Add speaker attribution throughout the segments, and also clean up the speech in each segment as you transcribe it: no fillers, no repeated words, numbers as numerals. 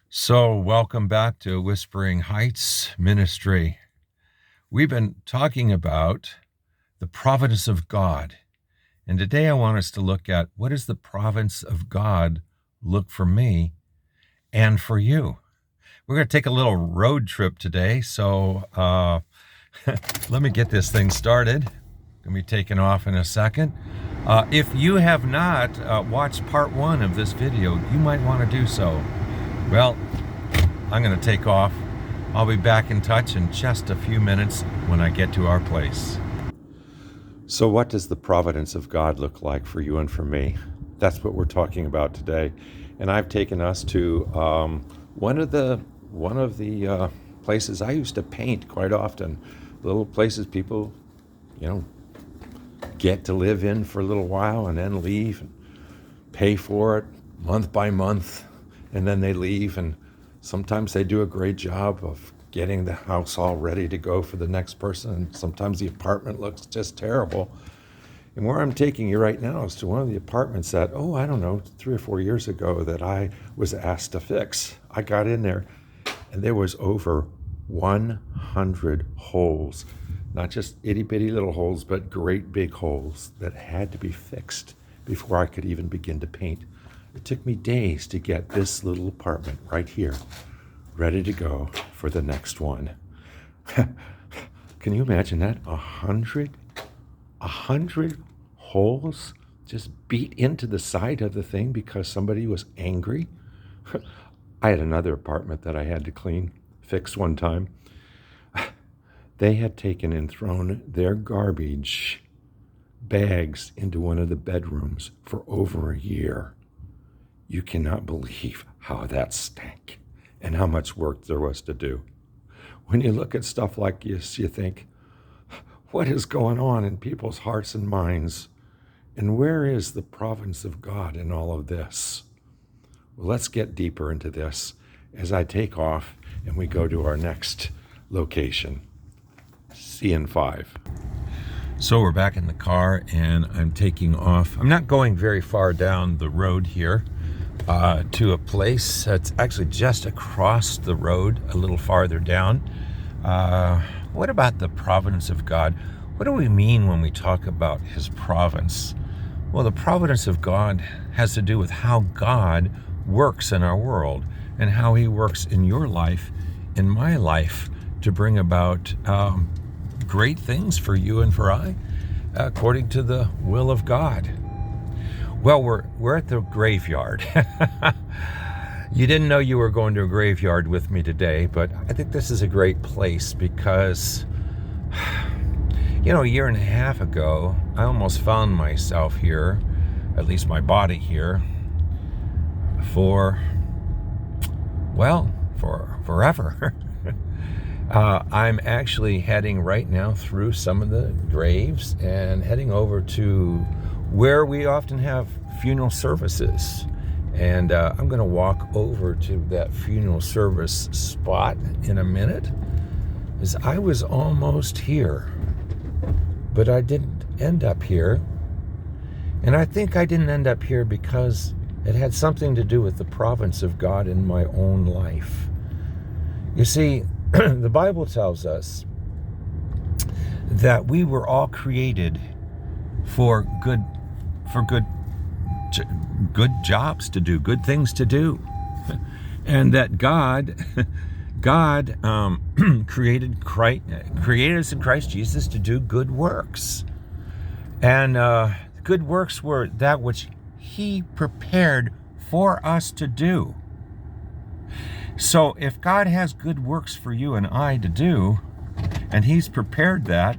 Speaker 1: So, welcome back to Whispering Heights Ministry. We've been talking about the providence of God. And today I want us to look at what does the providence of God look for me and for you? We're going to take a little road trip today. So, let me get this thing started. Going to be taking off in a second. If you have not watched part one of this video, you might want to do so. Well, I'm going to take off. I'll be back in touch in just a few minutes when I get to our place. So what does the providence of God look like for you and for me? That's what we're talking about today. And I've taken us to one of the places I used to paint quite often. Little places people, get to live in for a little while and then leave and pay for it month by month. And then they leave, and sometimes they do a great job of getting the house all ready to go for the next person, and sometimes the apartment looks just terrible. And where I'm taking you right now is to one of the apartments that, 3 or 4 years ago that I was asked to fix. I got in there, and there was over 100 holes, not just itty-bitty little holes, but great big holes that had to be fixed before I could even begin to paint. It took me days to get this little apartment right here ready to go for the next one. Can you imagine that? 100 holes just beat into the side of the thing because somebody was angry? I had another apartment that I had to fix one time. They had taken and thrown their garbage bags into one of the bedrooms for over a year. You cannot believe how that stank and how much work there was to do. When you look at stuff like this, you think, what is going on in people's hearts and minds? And where is the providence of God in all of this? Well, let's get deeper into this as I take off and we go to our next location, CN5. So we're back in the car and I'm taking off. I'm not going very far down the road here. To a place that's actually just across the road, a little farther down. What about the providence of God? What do we mean when we talk about his providence? Well, the providence of God has to do with how God works in our world and how he works in your life, in my life, to bring about great things for you and for I, according to the will of God. Well, we're at the graveyard. You didn't know you were going to a graveyard with me today, but I think this is a great place because, a year and a half ago, I almost found myself here, at least my body here, for forever. I'm actually heading right now through some of the graves and heading over to where we often have funeral services. And I'm going to walk over to that funeral service spot in a minute, as I was almost here, but I didn't end up here. And I think I didn't end up here because it had something to do with the providence of God in my own life. You see, the Bible tells us that we were all created for good jobs to do, good things to do, and that God created us in Christ Jesus to do good works, and good works were that which he prepared for us to do. So if God has good works for you and I to do, and he's prepared that,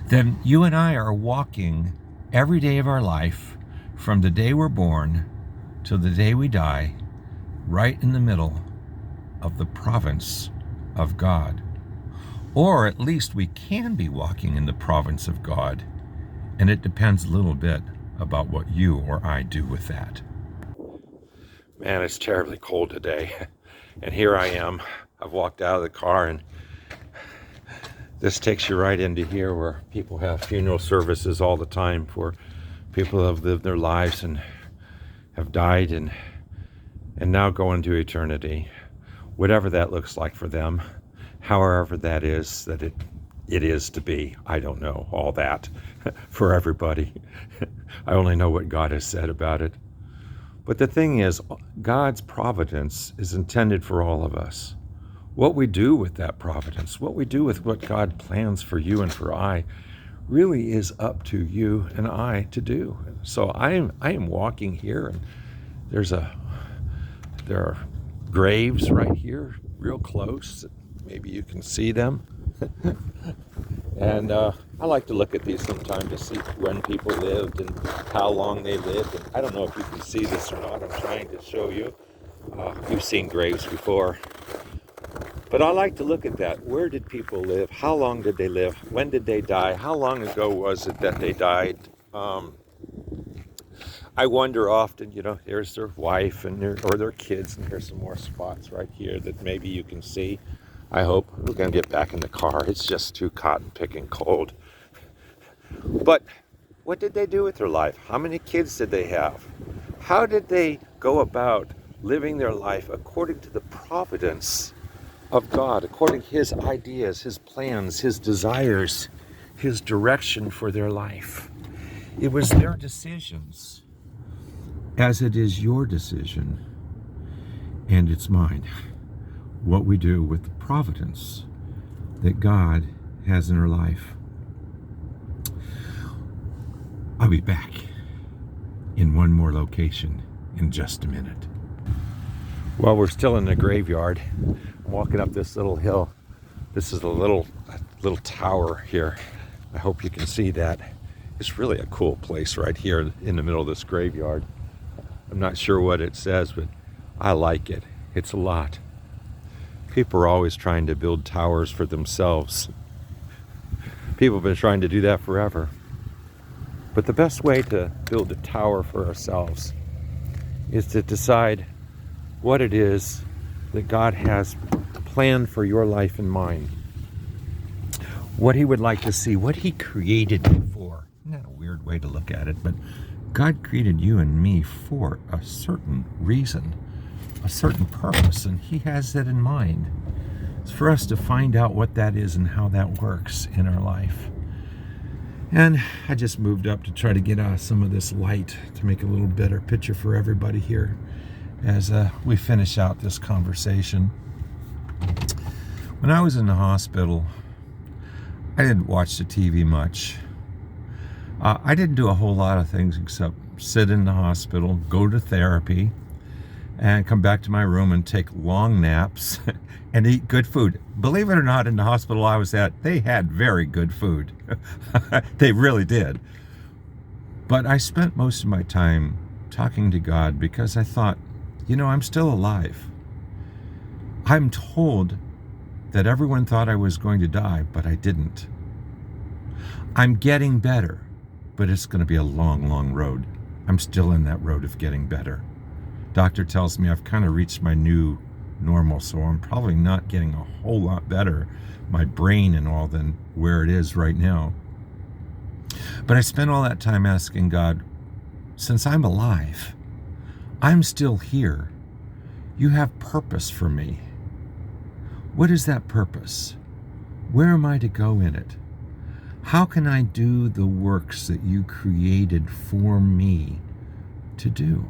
Speaker 1: then you and I are walking every day of our life, from the day we're born to the day we die, right in the middle of the providence of God. Or at least we can be walking in the providence of God, and it depends a little bit about what you or I do with that. Man, it's terribly cold today, and here I am. I've walked out of the car, and this takes you right into here where people have funeral services all the time for people who have lived their lives and have died, and and now go into eternity, whatever that looks like for them, however that it is to be. I don't know all that for everybody. I only know what God has said about it. But the thing is, God's providence is intended for all of us. What we do with that providence, what we do with what God plans for you and for I, really is up to you and I to do. So I am walking here, and there are graves right here, real close. Maybe you can see them. And I like to look at these sometime to see when people lived and how long they lived. And I don't know if you can see this or not. I'm trying to show you. You've seen graves before. But I like to look at that. Where did people live? How long did they live? When did they die? How long ago was it that they died? I wonder often, there's their wife and or their kids, and here's some more spots right here that maybe you can see. I hope. We're going to get back in the car. It's just too cotton picking cold. But what did they do with their life? How many kids did they have? How did they go about living their life according to the providence of God, according to His ideas, His plans, His desires, His direction for their life? It was their decisions, as it is your decision, and it's mine. What we do with the providence that God has in our life. I'll be back in one more location in just a minute. Well, we're still in the graveyard. I'm walking up this little hill. This is a little tower here. I hope you can see that. It's really a cool place right here in the middle of this graveyard. I'm not sure what it says, but I like it. It's a lot. People are always trying to build towers for themselves. People have been trying to do that forever. But the best way to build a tower for ourselves is to decide what it is that God has planned for your life and mine. What He would like to see, what He created you for. Isn't that a weird way to look at it? But God created you and me for a certain reason, a certain purpose, and He has that in mind. It's for us to find out what that is and how that works in our life. And I just moved up to try to get some of this light to make a little better picture for everybody here as we finish out this conversation. When I was in the hospital, I didn't watch the TV much. I didn't do a whole lot of things except sit in the hospital, go to therapy, and come back to my room and take long naps and eat good food. Believe it or not, in the hospital I was at, they had very good food. They really did. But I spent most of my time talking to God because I thought, I'm still alive. I'm told that everyone thought I was going to die, but I didn't. I'm getting better, but it's going to be a long, long road. I'm still in that road of getting better. Doctor tells me I've kind of reached my new normal, so I'm probably not getting a whole lot better, my brain and all, than where it is right now. But I spent all that time asking God, since I'm alive, I'm still here, you have purpose for me. What is that purpose? Where am I to go in it? How can I do the works that you created for me to do?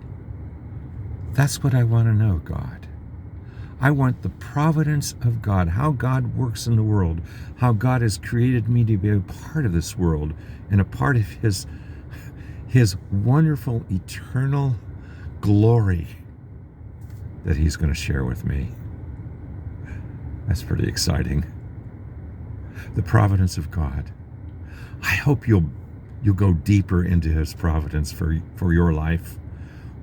Speaker 1: That's what I want to know, God. I want the providence of God, how God works in the world, how God has created me to be a part of this world and a part of His wonderful, eternal glory that He's going to share with me. That's pretty exciting. The providence of God. I hope you'll go deeper into His providence for your life.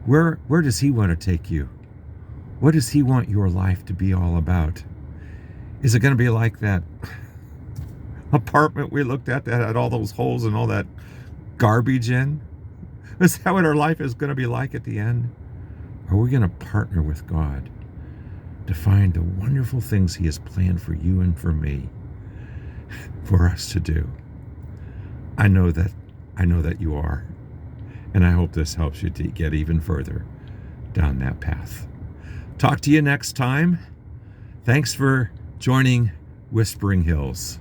Speaker 1: Where does He want to take you? What does He want your life to be all about? Is it going to be like that apartment we looked at that had all those holes and all that garbage in? Is that what our life is going to be like at the end? Or are we going to partner with God to find the wonderful things He has planned for you and for me for us to do? I know that you are. And I hope this helps you to get even further down that path. Talk to you next time. Thanks for joining Whispering Hills.